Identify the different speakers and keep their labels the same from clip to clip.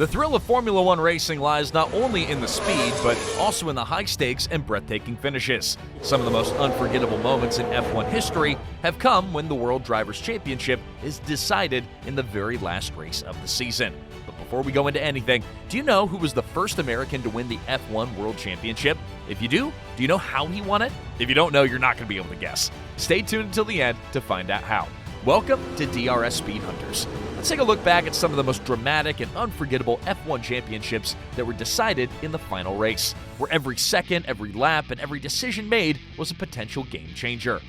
Speaker 1: The thrill of Formula One racing lies not only in the speed, but also in the high stakes and breathtaking finishes. Some of the most unforgettable moments in F1 history have come when the World Drivers' Championship is decided in the very last race of the season. But before we go into anything, do you know who was the first American to win the F1 World Championship? If you do you know how he won it? If you don't know, you're not going to be able to guess. Stay tuned until the end to find out how. Welcome to DRS Speed Hunters. Let's take a look back at some of the most dramatic and unforgettable F1 championships that were decided in the final race, where every second, every lap, and every decision made was a potential game changer.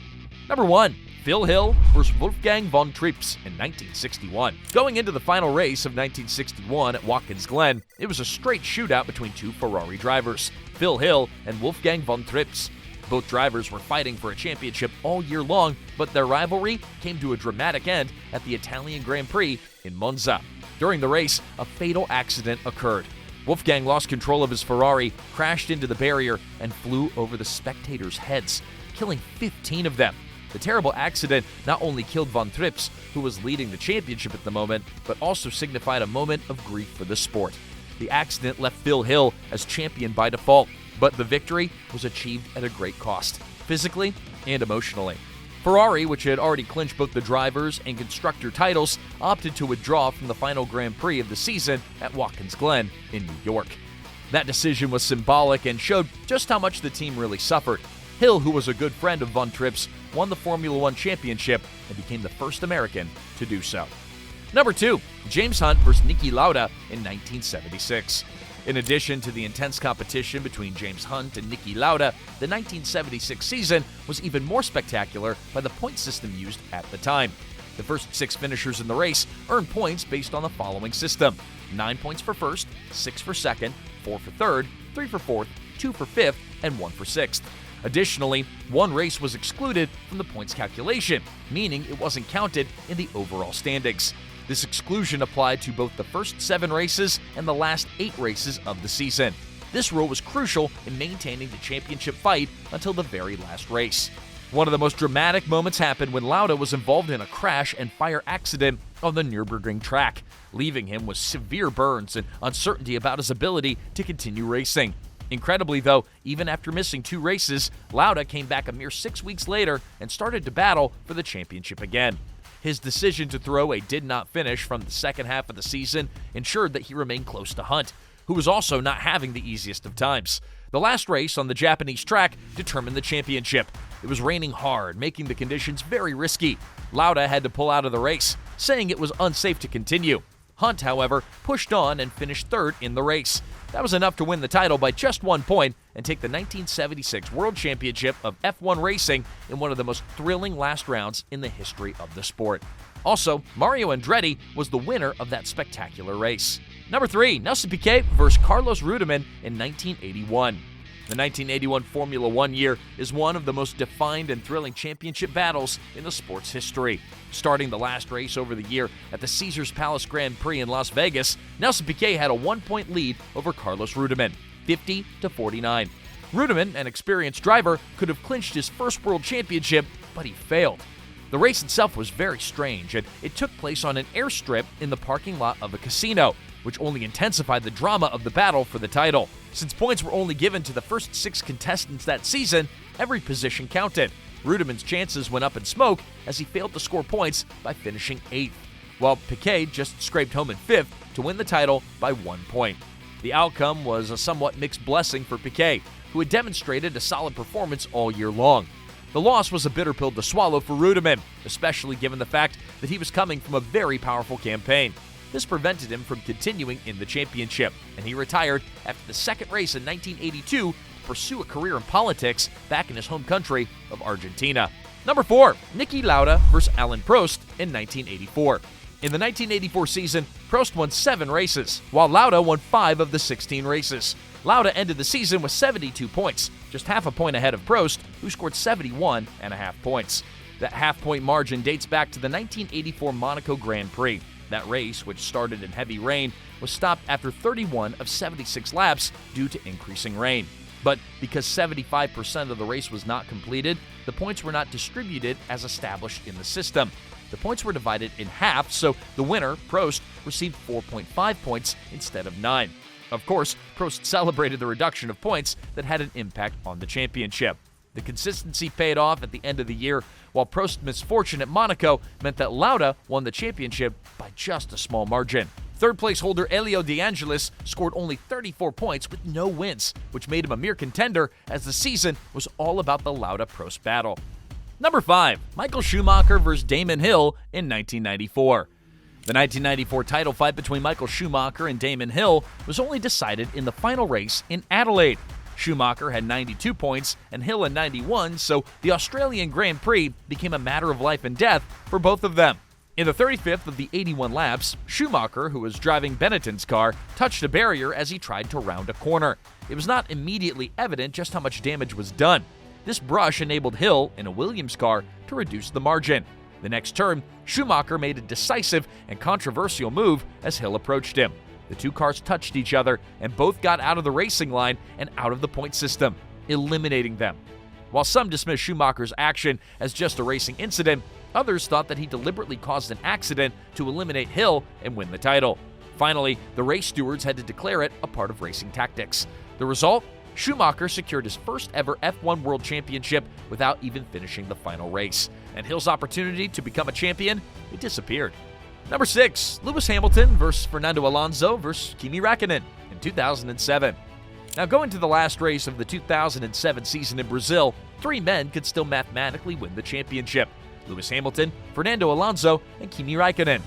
Speaker 1: Number 1. Phil Hill versus Wolfgang von Trips in 1961. Going into the final race of 1961 at Watkins Glen, it was a straight shootout between two Ferrari drivers, Phil Hill and Wolfgang von Trips. Both drivers were fighting for a championship all year long, but their rivalry came to a dramatic end at the Italian Grand Prix in Monza. During the race, a fatal accident occurred. Wolfgang lost control of his Ferrari, crashed into the barrier, and flew over the spectators' heads, killing 15 of them. The terrible accident not only killed von Trips, who was leading the championship at the moment, but also signified a moment of grief for the sport. The accident left Phil Hill as champion by default, but the victory was achieved at a great cost, physically and emotionally. Ferrari, which had already clinched both the drivers' and constructor titles, opted to withdraw from the final Grand Prix of the season at Watkins Glen in New York. That decision was symbolic and showed just how much the team really suffered. Hill, who was a good friend of von Trips, won the Formula One championship and became the first American to do so. Number 2. James Hunt versus Niki Lauda in 1976. In addition to the intense competition between James Hunt and Niki Lauda, the 1976 season was even more spectacular by the point system used at the time. The first 6 finishers in the race earned points based on the following system: 9 points for first, 6 for second, 4 for third, 3 for fourth, 2 for fifth, and 1 for sixth. Additionally, one race was excluded from the points calculation, meaning it wasn't counted in the overall standings. This exclusion applied to both the first 7 races and the last 8 races of the season. This rule was crucial in maintaining the championship fight until the very last race. One of the most dramatic moments happened when Lauda was involved in a crash and fire accident on the Nürburgring track, leaving him with severe burns and uncertainty about his ability to continue racing. Incredibly, though, even after missing 2 races, Lauda came back a mere 6 weeks later and started to battle for the championship again. His decision to throw a did not finish from the second half of the season ensured that he remained close to Hunt, who was also not having the easiest of times. The last race on the Japanese track determined the championship. It was raining hard, making the conditions very risky. Lauda had to pull out of the race, saying it was unsafe to continue. Hunt, however, pushed on and finished third in the race. That was enough to win the title by just 1 point and take the 1976 World Championship of F1 racing in one of the most thrilling last rounds in the history of the sport. Also, Mario Andretti was the winner of that spectacular race. Number 3. Nelson Piquet versus Carlos Reutemann in 1981. The 1981 Formula One year is one of the most defined and thrilling championship battles in the sport's history. Starting the last race over the year at the Caesars Palace Grand Prix in Las Vegas, Nelson Piquet had a 1-point lead over Carlos Reutemann, 50-49. Reutemann, an experienced driver, could have clinched his first world championship, but he failed. The race itself was very strange, and it took place on an airstrip in the parking lot of a casino, which only intensified the drama of the battle for the title. Since points were only given to the first 6 contestants that season, every position counted. Reutemann's chances went up in smoke as he failed to score points by finishing 8th, while Piquet just scraped home in 5th to win the title by 1 point. The outcome was a somewhat mixed blessing for Piquet, who had demonstrated a solid performance all year long. The loss was a bitter pill to swallow for Reutemann, especially given the fact that he was coming from a very powerful campaign. This prevented him from continuing in the championship, and he retired after the second race in 1982 to pursue a career in politics back in his home country of Argentina. Number 4. Niki Lauda versus Alain Prost in 1984. In the 1984 season, Prost won 7 races, while Lauda won 5 of the 16 races. Lauda ended the season with 72 points, just half a point ahead of Prost, who scored 71.5 points. That half-point margin dates back to the 1984 Monaco Grand Prix. That race, which started in heavy rain, was stopped after 31 of 76 laps due to increasing rain. But because 75% of the race was not completed, the points were not distributed as established in the system. the points were divided in half, so the winner, Prost, received 4.5 points instead of 9. Of course, Prost celebrated the reduction of points that had an impact on the championship. The consistency paid off at the end of the year, while Prost's misfortune at Monaco meant that Lauda won the championship by just a small margin. Third-place holder Elio De Angelis scored only 34 points with no wins, which made him a mere contender as the season was all about the Lauda-Prost battle. Number 5. Michael Schumacher vs. Damon Hill in 1994. The 1994 title fight between Michael Schumacher and Damon Hill was only decided in the final race in Adelaide. Schumacher had 92 points and Hill had 91, so the Australian Grand Prix became a matter of life and death for both of them. In the 35th of the 81 laps, Schumacher, who was driving Benetton's car, touched a barrier as he tried to round a corner. It was not immediately evident just how much damage was done. This brush enabled Hill, in a Williams car, to reduce the margin. The next turn, Schumacher made a decisive and controversial move as Hill approached him. The two cars touched each other, and both got out of the racing line and out of the point system, eliminating them. While some dismissed Schumacher's action as just a racing incident, others thought that he deliberately caused an accident to eliminate Hill and win the title. Finally, the race stewards had to declare it a part of racing tactics. The result? Schumacher secured his first ever F1 World Championship without even finishing the final race. And Hill's opportunity to become a champion, it disappeared. Number 6, Lewis Hamilton versus Fernando Alonso versus Kimi Räikkönen in 2007. Now, going to the last race of the 2007 season in Brazil, 3 men could still mathematically win the championship: Lewis Hamilton, Fernando Alonso, and Kimi Räikkönen.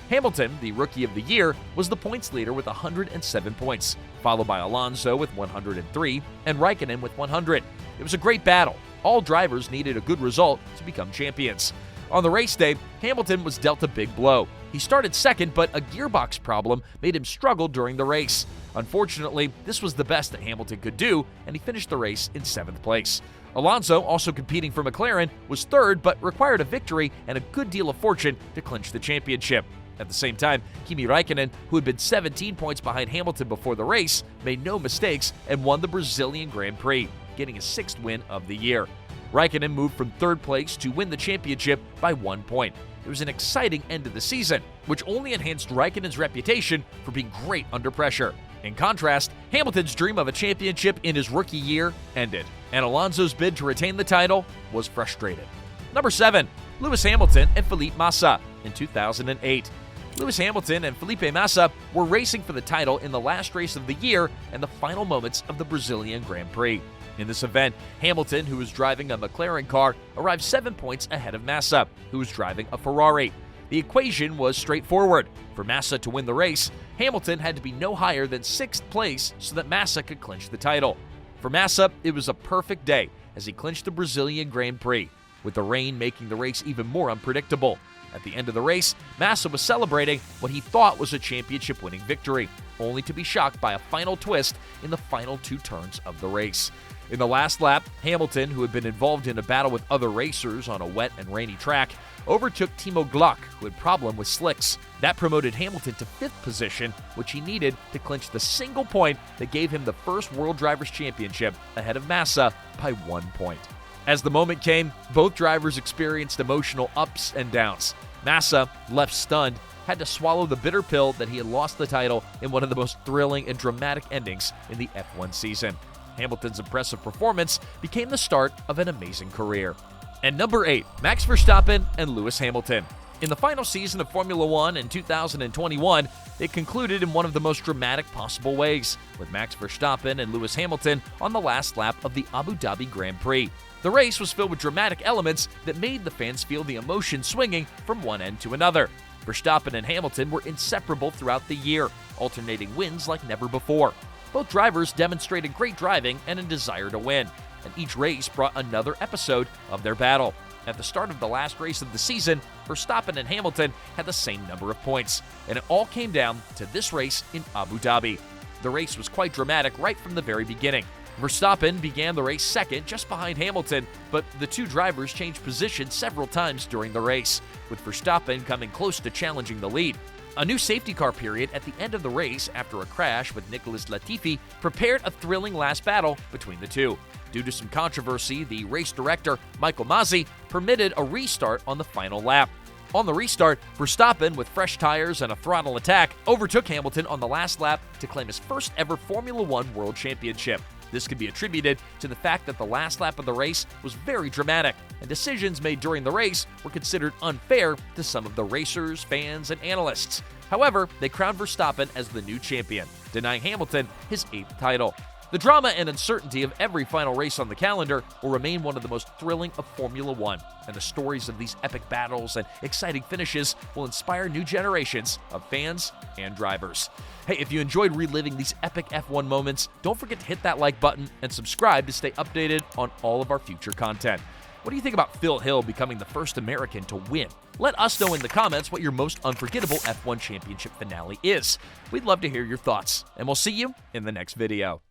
Speaker 1: Hamilton, the Rookie of the Year, was the points leader with 107 points, followed by Alonso with 103 and Räikkönen with 100. It was a great battle. All drivers needed a good result to become champions. On the race day, Hamilton was dealt a big blow. He started second, but a gearbox problem made him struggle during the race. Unfortunately, this was the best that Hamilton could do, and he finished the race in 7th place. Alonso, also competing for McLaren, was third but required a victory and a good deal of fortune to clinch the championship. At the same time, Kimi Räikkönen, who had been 17 points behind Hamilton before the race, made no mistakes and won the Brazilian Grand Prix, getting his 6th win of the year. Räikkönen moved from 3rd place to win the championship by 1 point. It was an exciting end to the season, which only enhanced Räikkönen's reputation for being great under pressure. In contrast, Hamilton's dream of a championship in his rookie year ended, and Alonso's bid to retain the title was frustrated. Number 7, Lewis Hamilton and Felipe Massa in 2008. Lewis Hamilton and Felipe Massa were racing for the title in the last race of the year and the final moments of the Brazilian Grand Prix. In this event, Hamilton, who was driving a McLaren car, arrived 7 points ahead of Massa, who was driving a Ferrari. The equation was straightforward. For Massa to win the race, Hamilton had to be no higher than 6th place so that Massa could clinch the title. For Massa, it was a perfect day as he clinched the Brazilian Grand Prix, with the rain making the race even more unpredictable. At the end of the race, Massa was celebrating what he thought was a championship-winning victory, only to be shocked by a final twist in the final 2 turns of the race. In the last lap, Hamilton, who had been involved in a battle with other racers on a wet and rainy track, overtook Timo Glock, who had a problem with slicks. That promoted Hamilton to 5th position, which he needed to clinch the single point that gave him the first World Drivers' Championship ahead of Massa by 1 point. As the moment came, both drivers experienced emotional ups and downs. Massa, left stunned, had to swallow the bitter pill that he had lost the title in one of the most thrilling and dramatic endings in the F1 season. Hamilton's impressive performance became the start of an amazing career. And number 8, Max Verstappen and Lewis Hamilton. In the final season of Formula One in 2021, it concluded in one of the most dramatic possible ways, with Max Verstappen and Lewis Hamilton on the last lap of the Abu Dhabi Grand Prix. The race was filled with dramatic elements that made the fans feel the emotion swinging from one end to another. Verstappen and Hamilton were inseparable throughout the year, alternating wins like never before. Both drivers demonstrated great driving and a desire to win, and each race brought another episode of their battle. At the start of the last race of the season, Verstappen and Hamilton had the same number of points, and it all came down to this race in Abu Dhabi. The race was quite dramatic right from the very beginning. Verstappen began the race second, just behind Hamilton, but the two drivers changed positions several times during the race, with Verstappen coming close to challenging the lead. A new safety car period at the end of the race after a crash with Nicholas Latifi prepared a thrilling last battle between the two. Due to some controversy, the race director, Michael Masi, permitted a restart on the final lap. On the restart, Verstappen, with fresh tires and a throttle attack, overtook Hamilton on the last lap to claim his first ever Formula One World Championship. This could be attributed to the fact that the last lap of the race was very dramatic, and decisions made during the race were considered unfair to some of the racers, fans, and analysts. However, they crowned Verstappen as the new champion, denying Hamilton his 8th title. The drama and uncertainty of every final race on the calendar will remain one of the most thrilling of Formula One, and the stories of these epic battles and exciting finishes will inspire new generations of fans and drivers. Hey, if you enjoyed reliving these epic F1 moments, don't forget to hit that like button and subscribe to stay updated on all of our future content. What do you think about Phil Hill becoming the first American to win? Let us know in the comments what your most unforgettable F1 championship finale is. We'd love to hear your thoughts, and we'll see you in the next video.